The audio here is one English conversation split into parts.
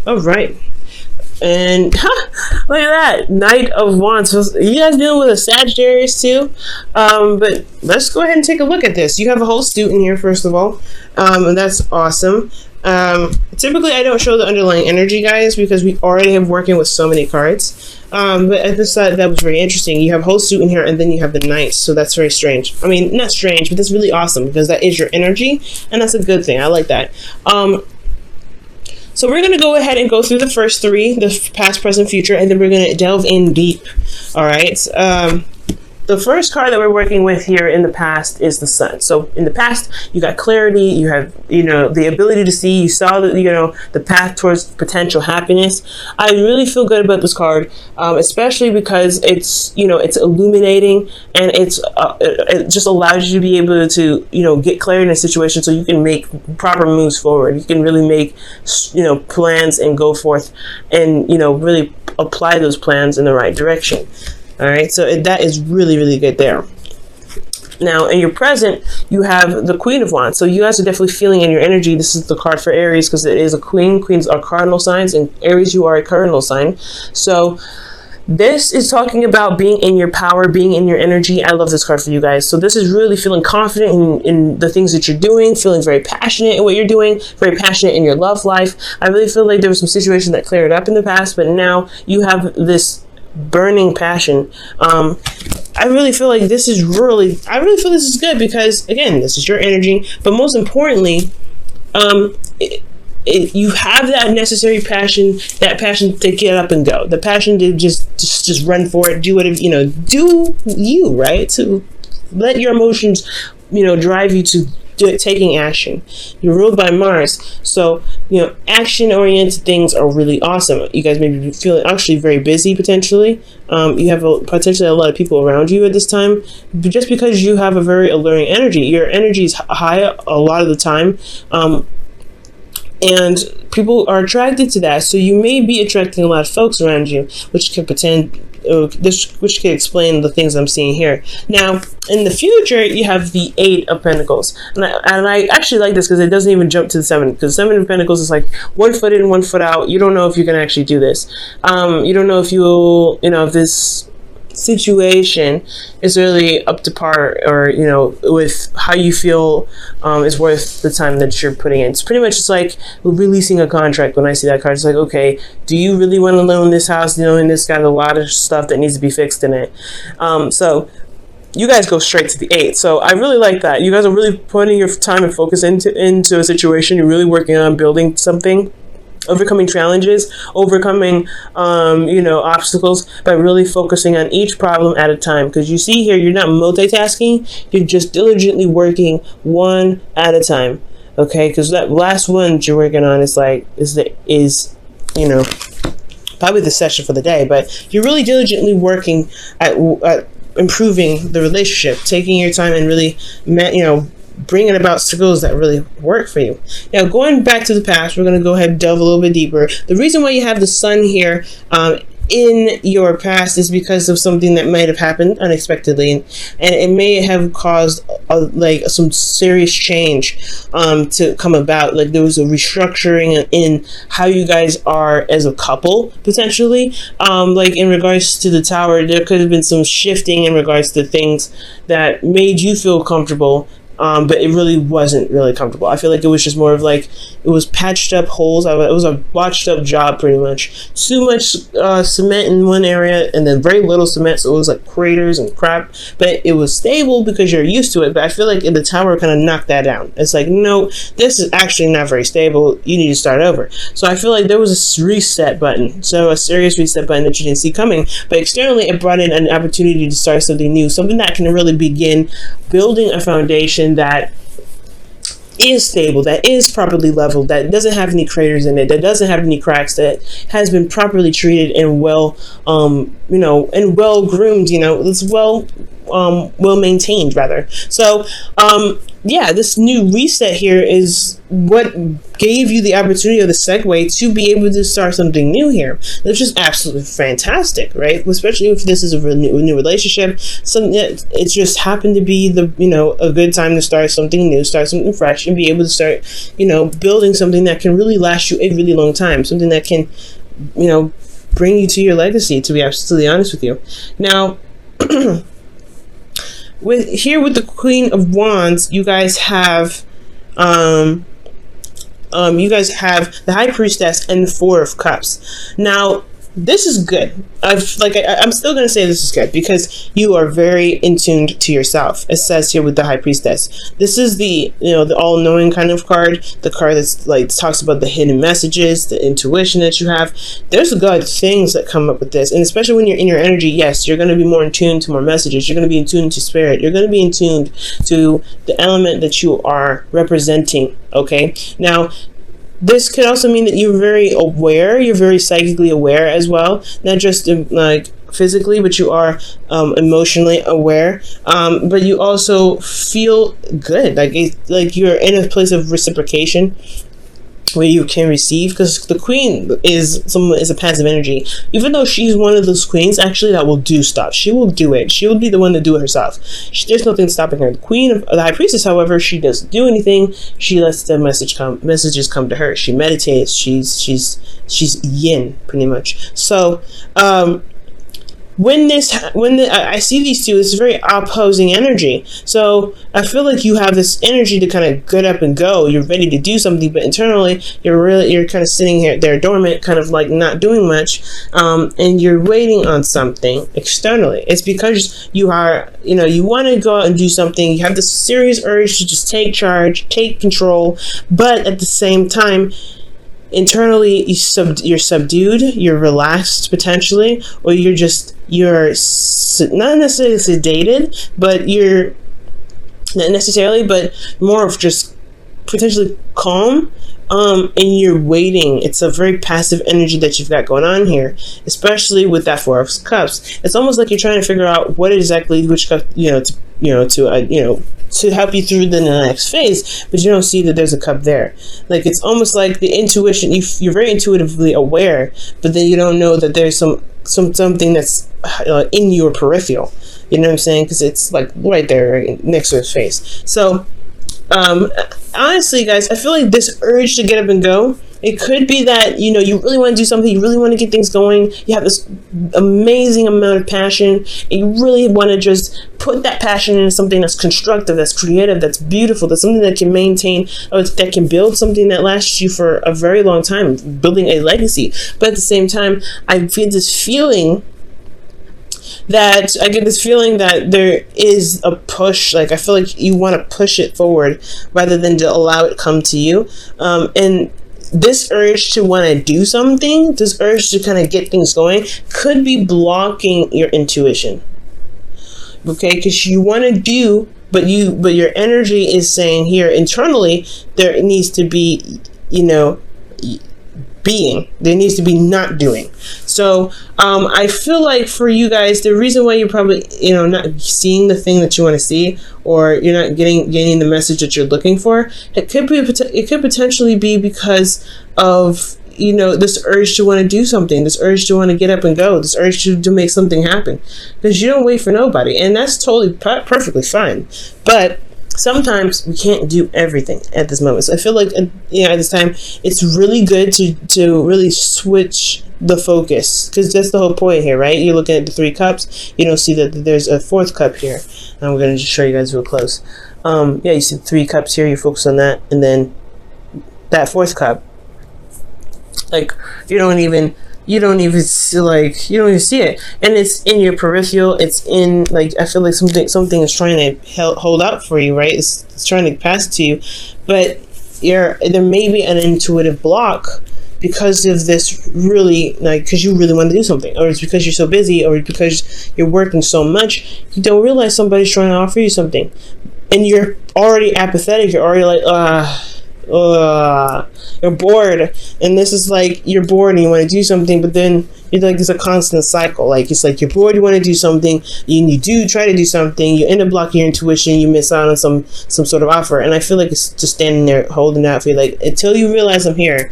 All right. And look at that, Knight of Wands. So you guys dealing with a Sagittarius too? But let's go ahead and take a look at this. You have a whole student here, first of all, and that's awesome. Typically, I don't show the underlying energy, guys, because we already have working with so many cards. But I just thought that was very interesting. You have whole student here, and then you have the Knight, so that's very strange. I mean, not strange, but that's really awesome because that is your energy, and that's a good thing. I like that. So we're going to go ahead and go through the first three, the past, present, future, and then we're going to delve in deep. All right. The first card that we're working with here in the past is the Sun. So in the past, you got clarity, you have, the ability to see, you saw the path towards potential happiness. I really feel good about this card, especially because it's illuminating, and it just allows you to be able to, get clarity in a situation so you can make proper moves forward. You can really make, plans and go forth and, really apply those plans in the right direction. All right, so that is really, really good there. Now, in your present, you have the Queen of Wands. So you guys are definitely feeling in your energy. This is the card for Aries because it is a queen. Queens are cardinal signs, and Aries, you are a cardinal sign. So this is talking about being in your power, being in your energy. I love this card for you guys. So this is really feeling confident in the things that you're doing, feeling very passionate in what you're doing, very passionate in your love life. I really feel like there was some situation that cleared up in the past, but now you have this burning passion. I really feel like this is good because, again, this is your energy, but most importantly, you have that necessary passion, that passion to get up and go, the passion to just run for it, do whatever, do you, right? To let your emotions, drive you to taking action. You're ruled by Mars, so action-oriented things are really awesome. You guys may be feeling actually very busy potentially. You have potentially a lot of people around you at this time, just because you have a very alluring energy. Your energy is high a lot of the time, and people are attracted to that. So you may be attracting a lot of folks around you, which can which can explain the things I'm seeing here. Now, in the future, you have the Eight of Pentacles. And I actually like this because it doesn't even jump to the Seven, because Seven of Pentacles is like 1 foot in, 1 foot out. You don't know if you can actually do this. You don't know if you'll, if this situation is really up to par, or with how you feel is worth the time that you're putting in. It's pretty much just like releasing a contract. When I see that card, it's like, okay, do you really want to own this house, knowing this got a lot of stuff that needs to be fixed in it? So you guys go straight to the Eight. So I really like that. You guys are really putting your time and focus into a situation. You're really working on building something, overcoming challenges, overcoming obstacles by really focusing on each problem at a time. Because you see here, you're not multitasking, you're just diligently working one at a time. Okay, because that last one that you're working on is probably the session for the day, but you're really diligently working at improving the relationship, taking your time and really bringing about skills that really work for you. Now, going back to the past, we're going to go ahead and delve a little bit deeper. The reason why you have the Sun here in your past is because of something that might have happened unexpectedly, and it may have caused some serious change to come about. Like there was a restructuring in how you guys are as a couple, potentially. Like in regards to the Tower, there could have been some shifting in regards to things that made you feel comfortable, but it really wasn't really comfortable. I feel like it was just more of like, it was patched up holes. It was a botched up job, pretty much. Too much cement in one area and then very little cement, so it was like craters and crap. But it was stable because you're used to it. But I feel like in the Tower kind of knocked that down. It's like, no, this is actually not very stable. You need to start over. So I feel like there was a reset button. So a serious reset button that you didn't see coming. But externally, it brought in an opportunity to start something new. Something that can really begin building a foundation that is stable, that is properly leveled, that doesn't have any craters in it, that doesn't have any cracks, that has been properly treated and well, and well groomed. It's well well maintained, rather. So yeah, this new reset here is what gave you the opportunity or the segue to be able to start something new here. That's just absolutely fantastic, right? Especially if this is a new relationship. Something that it just happened to be the, a good time to start something new, start something fresh, and be able to start, building something that can really last you a really long time, something that can, bring you to your legacy, to be absolutely honest with you. Now, with the Queen of Wands, you guys have the High Priestess and the Four of Cups. Now, this is good. I'm still going to say this is good because you are very in tune to yourself. It says here with the High Priestess. This is the all-knowing kind of card. The card that's talks about the hidden messages, the intuition that you have. There's good things that come up with this, and especially when you're in your energy. Yes, you're going to be more in tune to more messages. You're going to be in tune to spirit. You're going to be in tune to the element that you are representing. Okay, now, this could also mean that you're very aware, you're very psychically aware as well, not just physically, but you are emotionally aware, but you also feel good, like you're in a place of reciprocation where you can receive, because the Queen is a passive energy. Even though she's one of those queens actually that will do stuff, she will do it. She will be the one to do it herself. There's nothing stopping her. The Queen of the High Priestess, however, she doesn't do anything. She lets the messages come to her. She meditates. She's yin, pretty much. So when I see these two, it's very opposing energy. So I feel like you have this energy to kind of get up and go. You're ready to do something, but internally you're kind of sitting there dormant, kind of like not doing much, and you're waiting on something externally. It's because you are, you want to go out and do something. You have this serious urge to just take charge, take control, but at the same time, internally you're subdued, you're relaxed potentially, or you're not necessarily sedated, but you're not necessarily, but more of just potentially calm, and you're waiting. It's a very passive energy that you've got going on here, especially with that Four of Cups. It's almost like you're trying to figure out what exactly which cup, to help you through the next phase, but you don't see that there's a cup there. Like, it's almost like the intuition, you're very intuitively aware, but then you don't know that there's something that's in your peripheral. You know what I'm saying? Because it's like right there next to his face. So honestly, guys, I feel like this urge to get up and go, it could be that, you really want to do something, you really want to get things going, you have this amazing amount of passion, and you really want to just put that passion into something that's constructive, that's creative, that's beautiful, that's something that can maintain, or that can build something that lasts you for a very long time, building a legacy. But at the same time, I get this feeling that there is a push. Like, I feel like you want to push it forward rather than to allow it come to you. And this urge to want to do something, this urge to kind of get things going, could be blocking your intuition. Okay, because you want to do, but your energy is saying here internally there needs to be, being. There needs to be not doing. So I feel like for you guys, the reason why you're probably not seeing the thing that you want to see, or you're not gaining the message that you're looking for, it could potentially be because of this urge to want to do something, this urge to want to get up and go, this urge to make something happen, because you don't wait for nobody, and that's totally perfectly fine. But sometimes we can't do everything at this moment. So I feel like, at this time, it's really good to really switch the focus, because that's the whole point here, right? You're looking at the 3 cups. You don't see that there's a 4th cup here. And we're going to just show you guys real close. You see 3 cups here. You focus on that, and then that 4th cup. Like, you don't even see it, and it's in your peripheral. It's in, like, I feel like something is trying to hold out for you, right? It's trying to pass to you, but there may be an intuitive block because of this, really, like, because you really want to do something, or it's because you're so busy, or because you're working so much, you don't realize somebody's trying to offer you something, and you're already apathetic. You're already like, You're bored, and this is like you're bored and you want to do something, but then it's like it's a constant cycle. Like it's like you're bored, you want to do something, you do try to do something, you end up blocking your intuition, you miss out on some sort of offer, and I feel like it's just standing there holding out for you, like until you realize I'm here,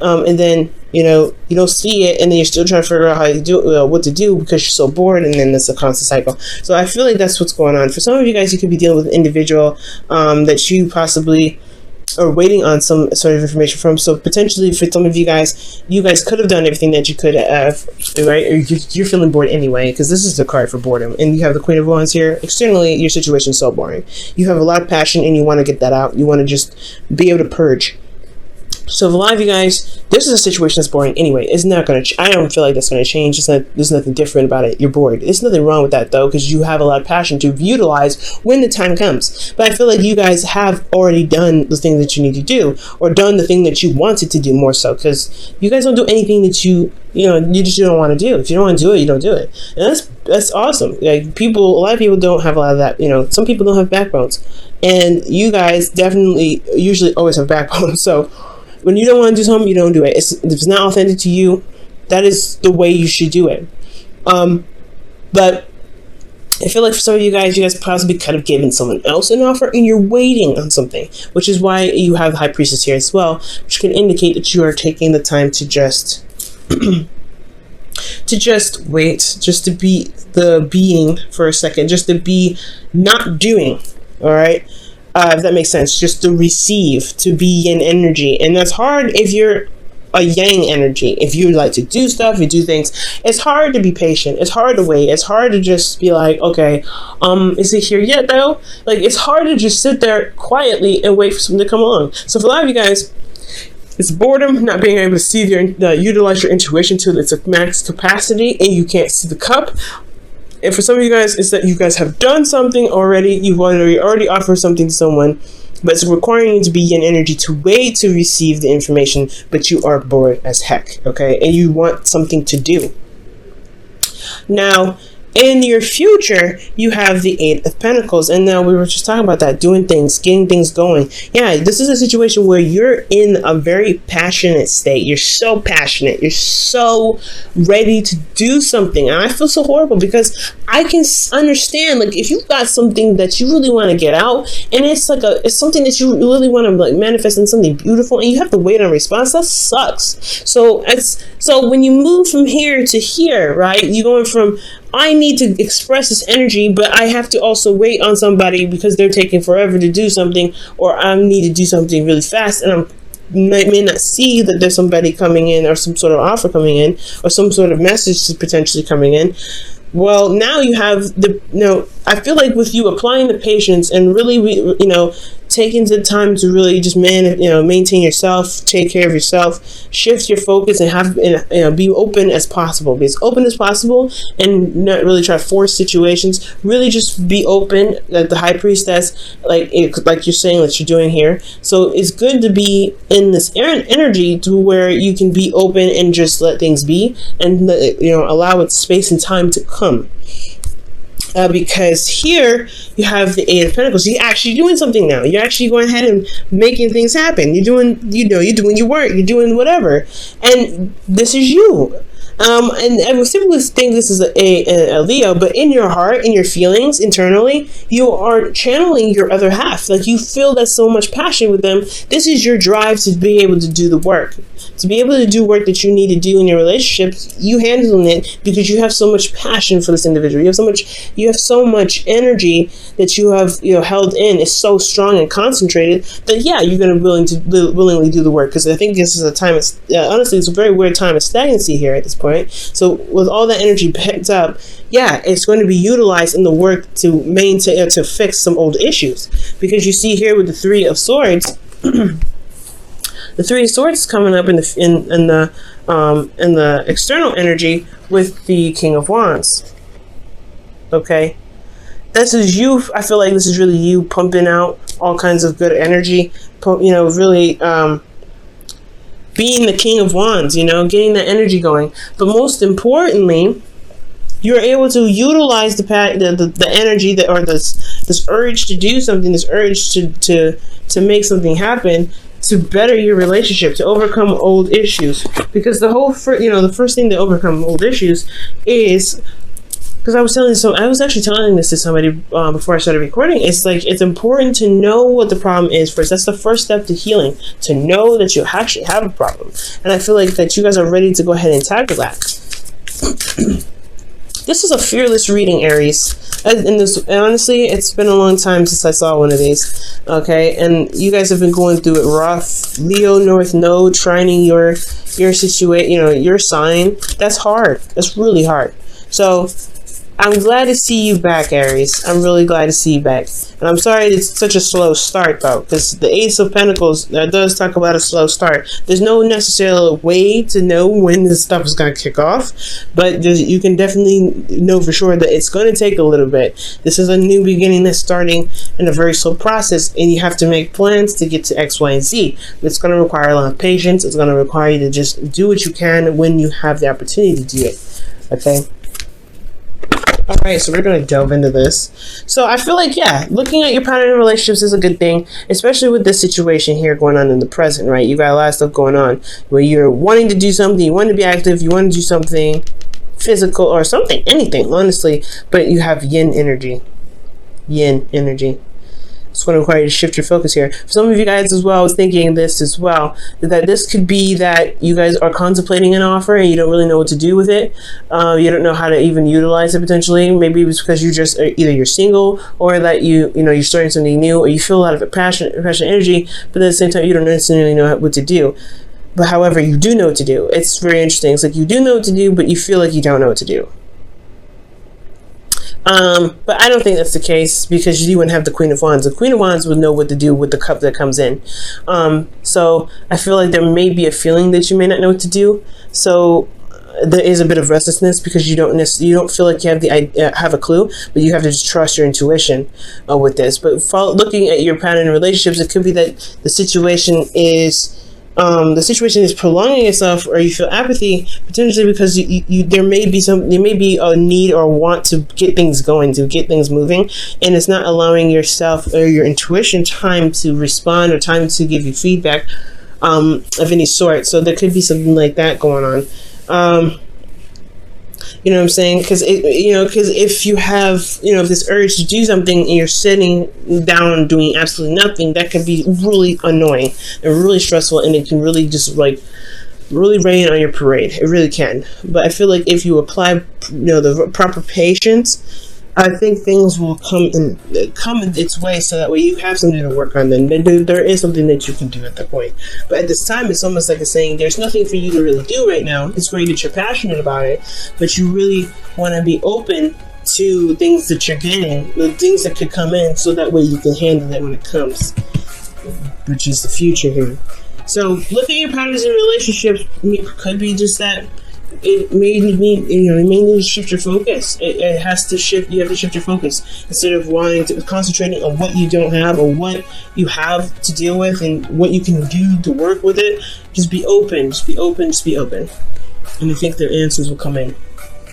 and then you don't see it, and then you're still trying to figure out how to do what to do because you're so bored, and then it's a constant cycle. So I feel like that's what's going on for some of you guys. You could be dealing with an individual that you possibly or waiting on some sort of information from. So potentially for some of you guys could have done everything that you could have, right? Or you're feeling bored anyway, because this is the card for boredom. And you have the Queen of Wands here. Externally, your situation is so boring. You have a lot of passion and you want to get that out. You want to just be able to purge. So for a lot of you guys, this is a situation that's boring anyway. It's not going to, I don't feel like that's going to change. There's nothing different about it. You're bored. There's nothing wrong with that though, because you have a lot of passion to utilize when the time comes. But I feel like you guys have already done the thing that you need to do, or done the thing that you wanted to do more so, because you guys don't do anything that you just don't want to do. If you don't want to do it, you don't do it. And that's awesome. Like a lot of people don't have a lot of that. Some people don't have backbones, and you guys definitely usually always have backbones. So when you don't want to do something, you don't do it. If it's not authentic to you, that is the way you should do it. But I feel like for some of you guys possibly could have given someone else an offer and you're waiting on something, which is why you have the High Priestess here as well, which can indicate that you are taking the time to just wait, just to be the being for a second, just to be not doing, all right? If that makes sense, just to receive, to be yin energy. And that's hard if you're a yang energy. If you like to do stuff, you do things, it's hard to be patient. It's hard to wait. It's hard to just be like, okay, is it here yet though? Like, it's hard to just sit there quietly and wait for something to come along. So for a lot of you guys, it's boredom, not being able to see utilize your intuition to its max capacity, and you can't see the cup. And for some of you guys, it's that you guys have done something already. You've already offered something to someone, but it's requiring you to be yin energy to wait to receive the information, but you are bored as heck, okay? And you want something to do. Now, in your future, you have the Eight of Pentacles. And now we were just talking about that, doing things, getting things going. Yeah, this is a situation where you're in a very passionate state. You're so passionate. You're so ready to do something. And I feel so horrible because I can understand, like, if you've got something that you really want to get out, and it's like it's something that you really want to like manifest in something beautiful, and you have to wait on a response, that sucks. So when you move from here to here, right, you're going from, I need to express this energy, but I have to also wait on somebody because they're taking forever to do something, or I need to do something really fast, and I may not see that there's somebody coming in, or some sort of offer coming in, or some sort of message potentially coming in. Well, now you have I feel like with you applying the patience and really, taking the time to really just maintain yourself, take care of yourself, shift your focus, and have be open as possible. Be as open as possible, and not really try to force situations. Really, just be open, like the High Priestess, like you're saying that you're doing here. So it's good to be in this energy to where you can be open and just let things be, and allow it space and time to come. Because here you have the Eight of Pentacles. You're actually doing something now. You're actually going ahead and making things happen. You're doing your work. You're doing whatever. And this is you. And I would simply think this is a Leo, but in your heart, in your feelings, internally, you are channeling your other half. Like, you feel that so much passion with them. This is your drive to be able to do the work. To be able to do work that you need to do in your relationships, you handling it because you have so much passion for this individual. You have so much energy that you have held in. It's so strong and concentrated that you're going to willingly do the work. Because I think this is a time. Honestly, it's a very weird time of stagnancy here at this point. So with all that energy picked up, it's going to be utilized in the work to maintain to fix some old issues. Because you see here with the Three of Swords. The Three of Swords is coming up in the external energy with the King of Wands. Okay, this is you. I feel like this is really you pumping out all kinds of good energy. Really being the King of Wands. Getting that energy going. But most importantly, you're able to utilize the energy or this urge to do something, this urge to make something happen, to better your relationship, to overcome old issues. Because the first thing to overcome old issues is, because I was actually telling this to somebody before I started recording. It's like, it's important to know what the problem is first. That's the first step to healing, to know that you actually have a problem. And I feel like that you guys are ready to go ahead and tackle that. This is a fearless reading, Aries. And honestly, it's been a long time since I saw one of these. Okay, and you guys have been going through it rough. Leo North Node trining your situation, your sign. That's hard. That's really hard. So I'm glad to see you back, Aries. I'm really glad to see you back. And I'm sorry it's such a slow start, though, because the Ace of Pentacles does talk about a slow start. There's no necessarily way to know when this stuff is going to kick off, but you can definitely know for sure that it's going to take a little bit. This is a new beginning that's starting in a very slow process, and you have to make plans to get to X, Y, and Z. It's going to require a lot of patience. It's going to require you to just do what you can when you have the opportunity to do it. Okay? Alright, so we're going to delve into this. So I feel like, yeah, looking at your pattern in relationships is a good thing, especially with this situation here going on in the present, right? You got a lot of stuff going on where you're wanting to do something, you want to be active, you want to do something physical or something, anything, honestly, but you have yin energy. Yin energy. It's going to require you to shift your focus here. For some of you guys as well, I was thinking this as well, that this could be that you guys are contemplating an offer and you don't really know what to do with it. You don't know how to even utilize it potentially. Maybe it's because you just either you're single, or that you're starting something new, or you feel a lot of passion energy, but at the same time you don't necessarily know what to do. But however, you do know what to do. It's very interesting. It's like you do know what to do, but you feel like you don't know what to do. But I don't think that's the case, because you wouldn't have the Queen of Wands. The Queen of Wands would know what to do with the cup that comes in. So I feel like there may be a feeling that you may not know what to do. So there is a bit of restlessness because you don't feel like you have a clue, but you have to just trust your intuition with this. But looking at your pattern in relationships, it could be that the situation is prolonging itself, or you feel apathy potentially because there may be a need or want to get things going, to get things moving, and it's not allowing yourself or your intuition time to respond or time to give you feedback of any sort. So there could be something like that going on. You know what I'm saying? Because if you have this urge to do something and you're sitting down doing absolutely nothing, that can be really annoying and really stressful, and it can really just really rain on your parade. It really can. But I feel like if you apply the proper patience, I think things will come in its way, so that way you have something to work on. Then there is something that you can do at that point. But at this time, it's almost like it's saying there's nothing for you to really do right now. It's great that you're passionate about it, but you really want to be open to things that you're getting, the things that could come in, so that way you can handle it when it comes, which is the future here. So looking at your patterns in relationships could be just that. It may need to shift your focus. It has to shift. You have to shift your focus instead of concentrating on what you don't have or what you have to deal with and what you can do to work with it. Just be open. Just be open. Just be open. And I think their answers will come in.